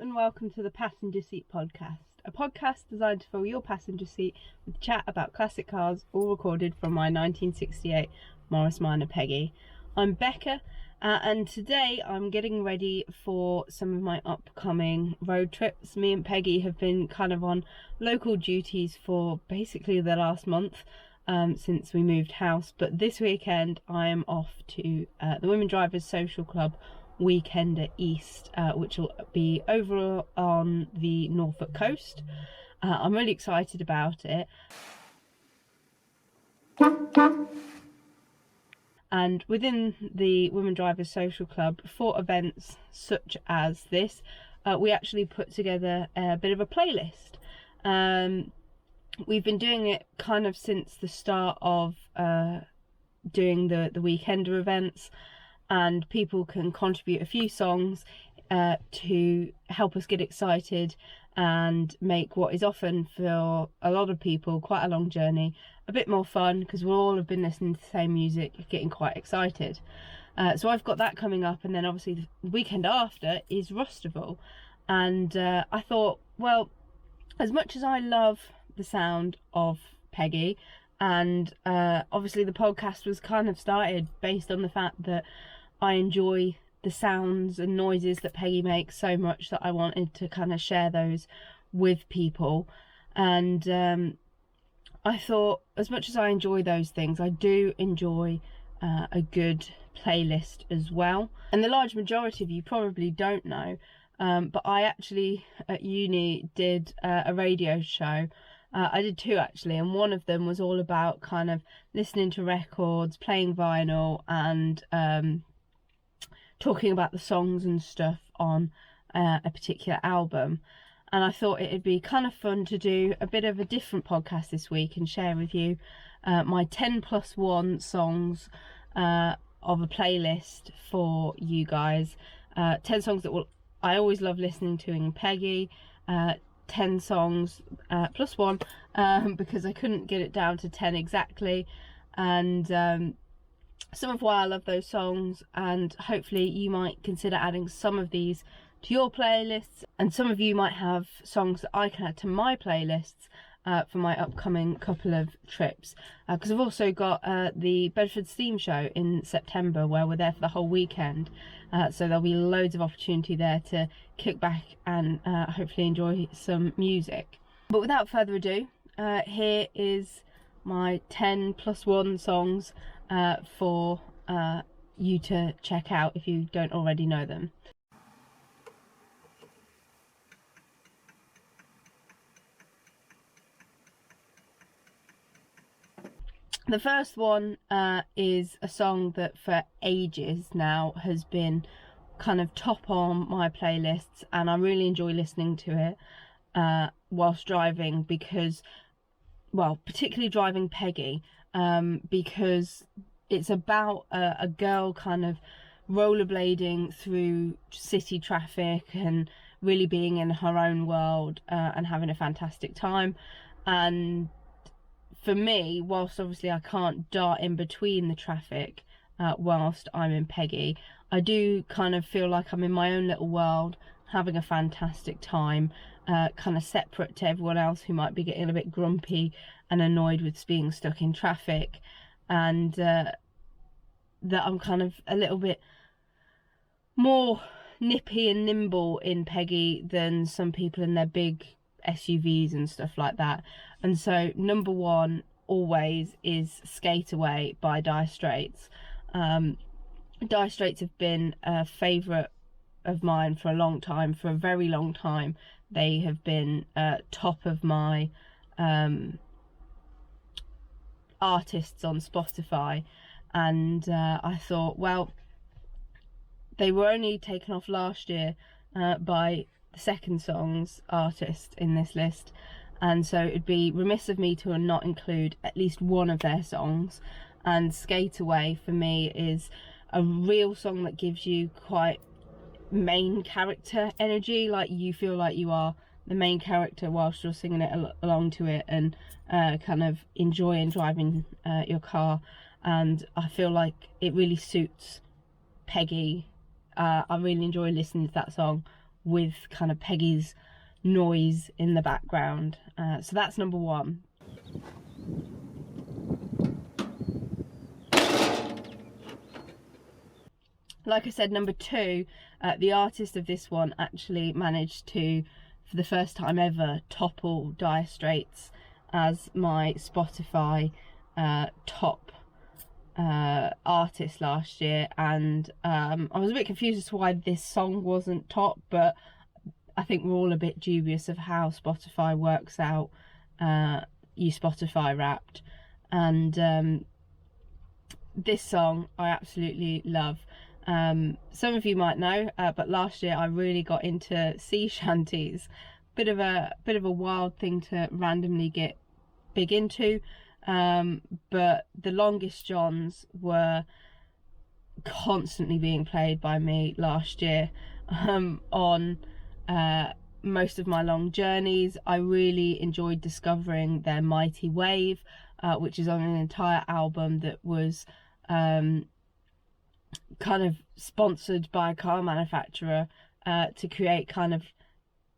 and welcome to the Passenger Seat Podcast, a podcast designed to fill your passenger seat with chat about classic cars, all recorded from my 1968 Morris Minor Peggy. I'm Becca, and today I'm getting ready for some of my upcoming road trips. Me and Peggy have been kind of on local duties for basically the last month since we moved house, but this weekend I am off to the Women Drivers Social Club Weekender East, which will be over on the Norfolk coast. I'm really excited about it. And within the Women Drivers Social Club, for events such as this, we actually put together a bit of a playlist. We've been doing it kind of since the start of doing the weekender events, and people can contribute a few songs to help us get excited and make what is often, for a lot of people, quite a long journey a bit more fun, because we all have been listening to the same music, getting quite excited. So I've got that coming up, and then obviously the weekend after is Rustival. And I thought, well, as much as I love the sound of Peggy, and obviously the podcast was kind of started based on the fact that I enjoy the sounds and noises that Peggy makes so much that I wanted to kind of share those with people. And I thought, as much as I enjoy those things, I do enjoy a good playlist as well. And the large majority of you probably don't know, but I actually at uni did a radio show. I did two actually, and one of them was all about kind of listening to records, playing vinyl, and talking about the songs and stuff on a particular album. And I thought it'd be kind of fun to do a bit of a different podcast this week and share with you my 10+1 songs of a playlist for you guys. 10 songs that I always love listening to in Peggy, 10 songs plus one, because I couldn't get it down to 10 exactly, and some of why I love those songs, and hopefully you might consider adding some of these to your playlists, and some of you might have songs that I can add to my playlists for my upcoming couple of trips, because I've also got the Bedford Steam Show in September, where we're there for the whole weekend, so there'll be loads of opportunity there to kick back and hopefully enjoy some music. But without further ado, here is my 10+1 songs for you to check out if you don't already know them. The first one is a song that for ages now has been kind of top on my playlists, and I really enjoy listening to it whilst driving, because, well, particularly driving Peggy, because it's about a girl kind of rollerblading through city traffic and really being in her own world and having a fantastic time. And for me, whilst obviously I can't dart in between the traffic whilst I'm in Peggy, I do kind of feel like I'm in my own little world, having a fantastic time, kind of separate to everyone else who might be getting a bit grumpy and annoyed with being stuck in traffic, and that I'm kind of a little bit more nippy and nimble in Peggy than some people in their big SUVs and stuff like that. And so number one always is Skate Away by Dire Straits. Dire Straits have been a favourite of mine for a long time, for a very long time. They have been top of my artists on Spotify, and I thought, well, they were only taken off last year by the second song's artist in this list, and so it'd be remiss of me to not include at least one of their songs. And Skate Away for me is a real song that gives you quite main character energy, like you feel like you are the main character whilst you're singing it along to it, and kind of enjoying driving your car. And I feel like it really suits Peggy. I really enjoy listening to that song with kind of Peggy's noise in the background. So that's number one. Like I said, number two, the artist of this one actually managed to, for the first time ever, topple Dire Straits as my Spotify top artist last year. And I was a bit confused as to why this song wasn't top, but I think we're all a bit dubious of how Spotify works out you Spotify Wrapped. And this song I absolutely love. Some of you might know, but last year I really got into sea shanties. Bit of a wild thing to randomly get big into, but the Longest Johns were constantly being played by me last year on most of my long journeys. I really enjoyed discovering their Mighty Wave, which is on an entire album that was kind of sponsored by a car manufacturer to create kind of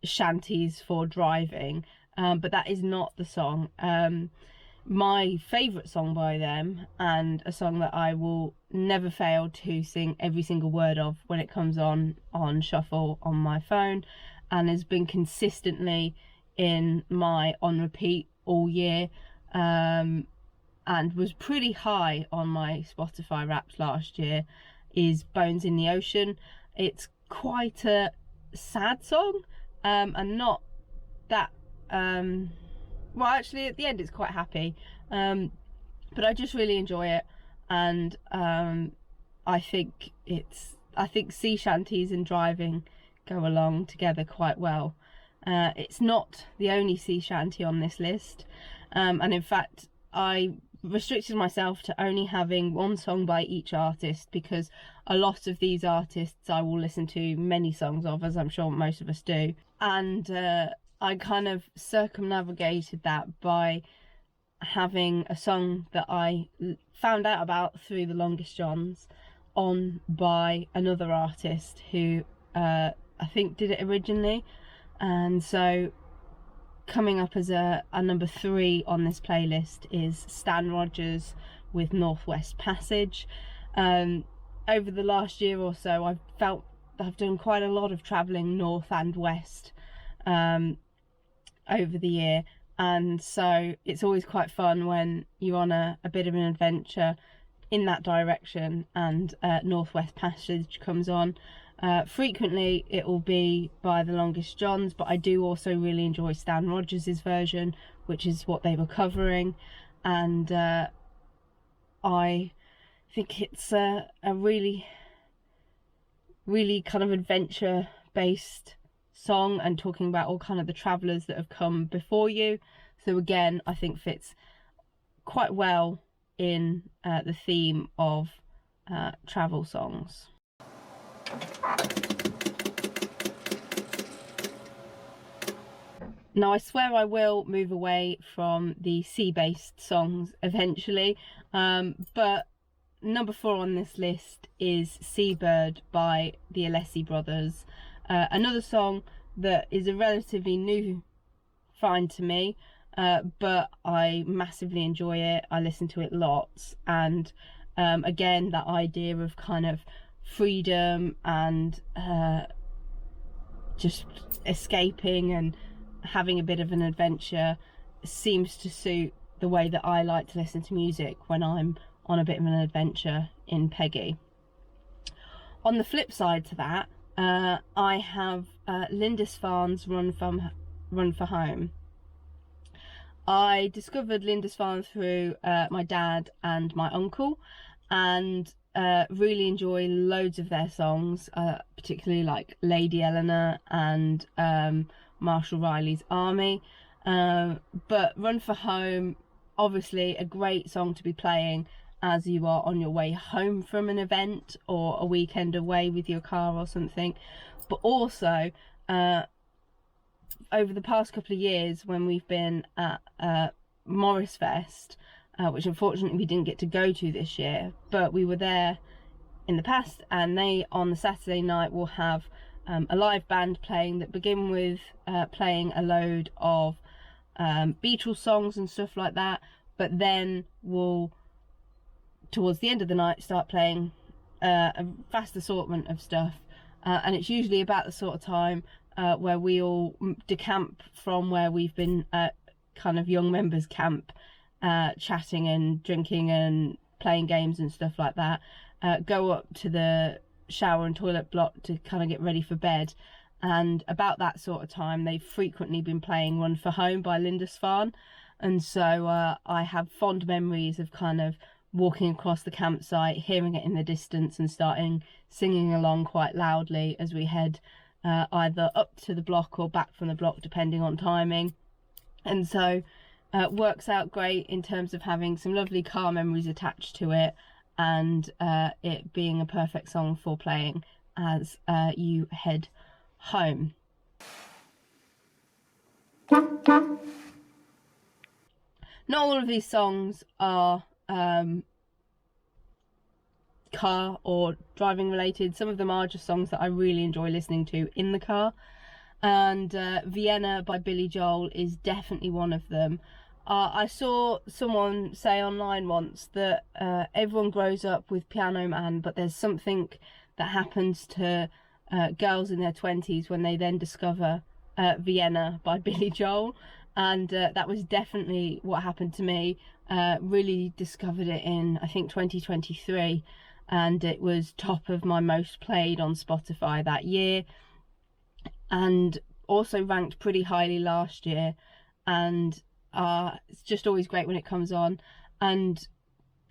shanties for driving, but that is not the song. My favourite song by them, and a song that I will never fail to sing every single word of when it comes on shuffle on my phone, and has been consistently in my on repeat all year, and was pretty high on my Spotify Wrapped last year, is Bones in the Ocean. It's quite a sad song, and not that well, actually at the end it's quite happy, but I just really enjoy it. And I think sea shanties and driving go along together quite well. It's not the only sea shanty on this list, and in fact I restricted myself to only having one song by each artist, because a lot of these artists I will listen to many songs of, as I'm sure most of us do. And I kind of circumnavigated that by having a song that I found out about through the Longest Johns on by another artist who I think did it originally. And so coming up as a number 3 on this playlist is Stan Rogers with Northwest Passage. Over the last year or so, I've felt I've done quite a lot of travelling north and west over the year, and so it's always quite fun when you're on a bit of an adventure in that direction and Northwest Passage comes on. Frequently it will be by the Longest Johns, but I do also really enjoy Stan Rogers' version, which is what they were covering, and I think it's a really kind of adventure based song, and talking about all kind of the travellers that have come before you. So again, I think fits quite well in the theme of travel songs. Now I swear I will move away from the sea-based songs eventually, but number 4 on this list is Seabird by the Alessi Brothers. Another song that is a relatively new find to me, but I massively enjoy it. I listen to it lots, and again, that idea of kind of freedom and just escaping and having a bit of an adventure seems to suit the way that I like to listen to music when I'm on a bit of an adventure in Peggy. On the flip side to that, I have Lindisfarne's Run for Home. I discovered Lindisfarne through my dad and my uncle, and really enjoy loads of their songs, particularly like Lady Eleanor and Marshall Riley's Army. But Run for Home, obviously a great song to be playing as you are on your way home from an event or a weekend away with your car or something. But also over the past couple of years when we've been at Morris Fest, which unfortunately we didn't get to go to this year, but we were there in the past, and they on the Saturday night will have a live band playing that begin with playing a load of Beatles songs and stuff like that, but then will, towards the end of the night, start playing a vast assortment of stuff, and it's usually about the sort of time where we all decamp from where we've been at kind of young members camp, chatting and drinking and playing games and stuff like that, go up to the shower and toilet block to kind of get ready for bed. And about that sort of time, they've frequently been playing Run for Home by Lindisfarne, and so I have fond memories of kind of walking across the campsite, hearing it in the distance and starting singing along quite loudly as we head either up to the block or back from the block, depending on timing. And so works out great in terms of having some lovely car memories attached to it, and it being a perfect song for playing as you head home. Not all of these songs are car or driving related. Some of them are just songs that I really enjoy listening to in the car, and Vienna by Billy Joel is definitely one of them. I saw someone say online once that everyone grows up with Piano Man, but there's something that happens to girls in their 20s when they then discover Vienna by Billy Joel, and that was definitely what happened to me. Really discovered it in, I think, 2023, and it was top of my most played on Spotify that year, and also ranked pretty highly last year. And it's just always great when it comes on. And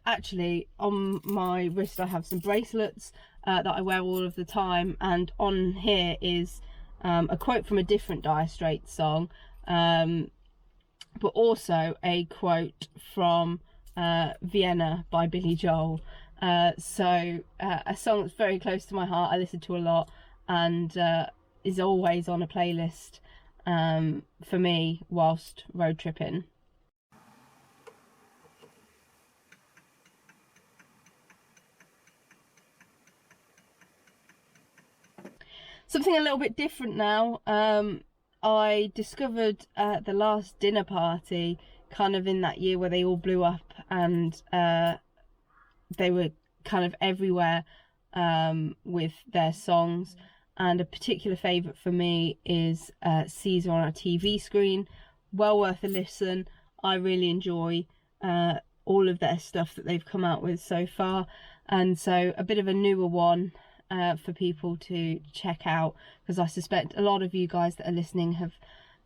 actually, on my wrist I have some bracelets that I wear all of the time, and on here is a quote from a different Dire Straits song, but also a quote from Vienna by Billy Joel. So a song that's very close to my heart, I listen to a lot, and is always on a playlist for me whilst road tripping. Something a little bit different now. I discovered The Last Dinner Party kind of in that year where they all blew up, and they were kind of everywhere with their songs. And a particular favourite for me is Caesar on a TV Screen. Well worth a listen. I really enjoy all of their stuff that they've come out with so far, and so a bit of a newer one for people to check out, because I suspect a lot of you guys that are listening have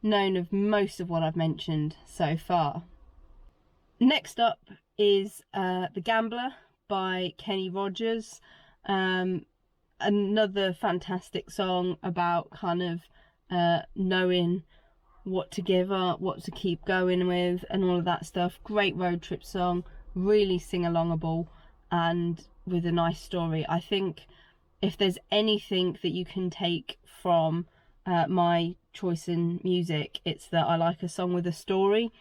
known of most of what I've mentioned so far. Next up is The Gambler by Kenny Rogers. Another fantastic song about kind of knowing what to give up, what to keep going with, and all of that stuff. Great road trip song, really sing-alongable, and with a nice story. I think if there's anything that you can take from my choice in music, it's that I like a song with a story,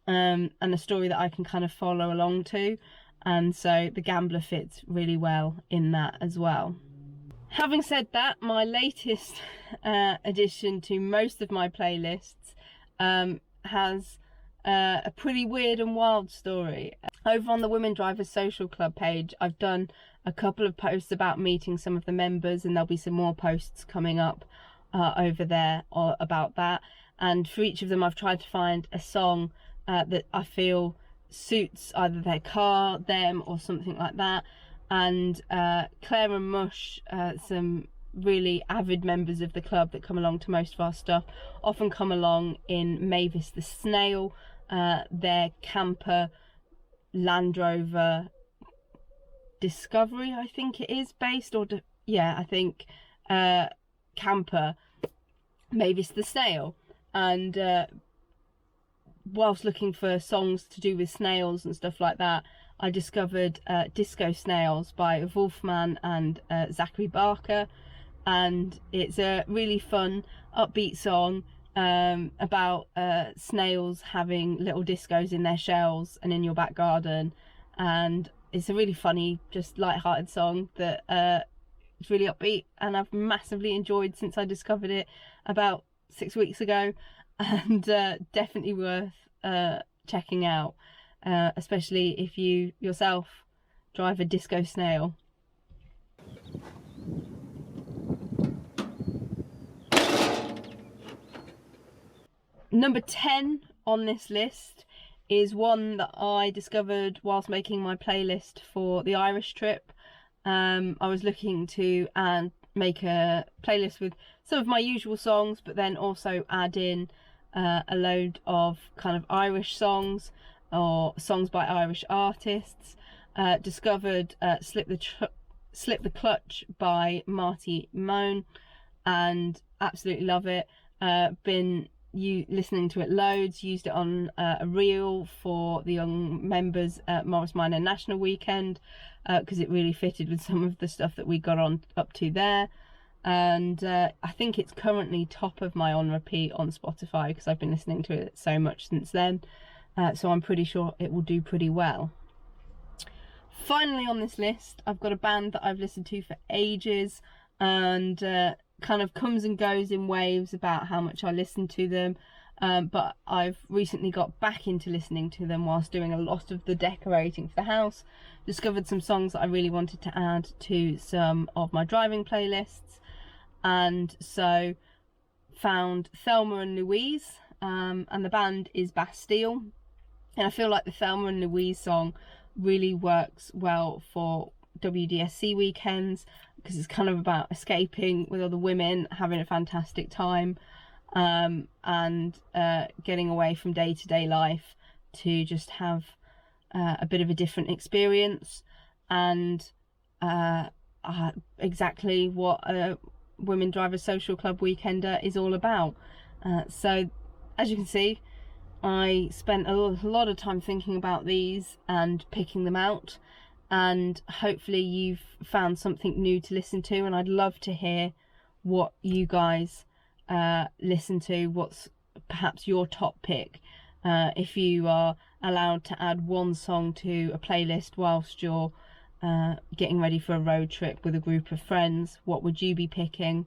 and a story that I can kind of follow along to, and so The Gambler fits really well in that as well. Having said that, my latest addition to most of my playlists has a pretty weird and wild story. Over on the Women Drivers Social Club page, I've done a couple of posts about meeting some of the members, and there'll be some more posts coming up over there about that. And for each of them, I've tried to find a song that I feel suits either their car, them, or something like that. And Claire and Mush, some really avid members of the club that come along to most of our stuff, often come along in Mavis the Snail, their camper Land Rover Discovery, I think it is based, or I think camper Mavis the Snail. And whilst looking for songs to do with snails and stuff like that, I discovered Disco Snails by Wolfman and Zachary Barker, and it's a really fun, upbeat song about snails having little discos in their shells and in your back garden, and it's a really funny, just light-hearted song that It's really upbeat, and I've massively enjoyed since I discovered it about 6 weeks ago, and definitely worth checking out, especially if you yourself drive a disco snail. Number 10 on this list is one that I discovered whilst making my playlist for the Irish trip. I was looking to make a playlist with some of my usual songs, but then also add in a load of kind of Irish songs or songs by Irish artists. Discovered Slip the Clutch by Marty Moan, and absolutely love it. Been listening to it loads, used it on a reel for the young members at Morris Minor National Weekend, because it really fitted with some of the stuff that we got on up to there. And I think it's currently top of my on repeat on Spotify, because I've been listening to it so much since then, so I'm pretty sure it will do pretty well. Finally on this list, I've got a band that I've listened to for ages, and kind of comes and goes in waves about how much I listen to them, but I've recently got back into listening to them whilst doing a lot of the decorating for the house. Discovered some songs that I really wanted to add to some of my driving playlists, and so found Thelma and Louise, and the band is Bastille, and I feel like the Thelma and Louise song really works well for WDSC weekends, because it's kind of about escaping with other women, having a fantastic time, and getting away from day-to-day life to just have a bit of a different experience, and exactly what a Women Drivers Social Club weekender is all about. So as you can see, I spent a lot of time thinking about these and picking them out, and hopefully you've found something new to listen to, and I'd love to hear what you guys listen to, what's perhaps your top pick. If you are allowed to add one song to a playlist whilst you're getting ready for a road trip with a group of friends, what would you be picking?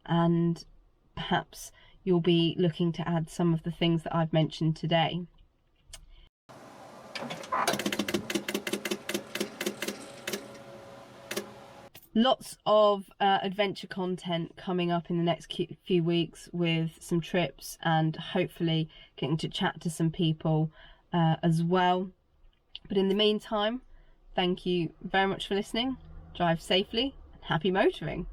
And perhaps you'll be looking to add some of the things that I've mentioned today. Lots of adventure content coming up in the next few weeks, with some trips and hopefully getting to chat to some people as well. But in the meantime, thank you very much for listening. Drive safely and happy motoring.